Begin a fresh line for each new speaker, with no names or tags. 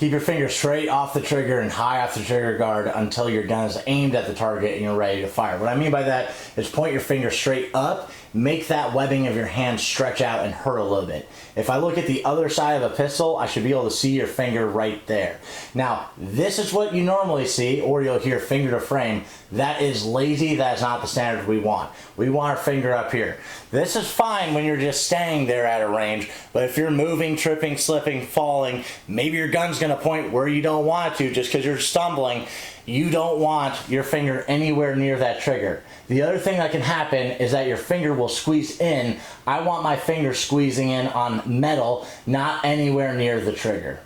Keep your finger straight off the trigger and high off the trigger guard until your gun is aimed at the target and you're ready to fire. What I mean by that is point your finger straight up, make that webbing of your hand stretch out and hurt a little bit. If I look at the other side of a pistol, I should be able to see your finger right there. Now, this is what you normally see, or you'll hear finger to frame. That is lazy, that is not the standard we want. We want our finger up here. This is fine when you're just standing there at a range, but if you're moving, tripping, slipping, falling, maybe your gun's gonna point where you don't want it to just because you're stumbling. You don't want your finger anywhere near that trigger. The other thing that can happen is that your finger will squeeze in. I want my finger squeezing in on metal, not anywhere near the trigger.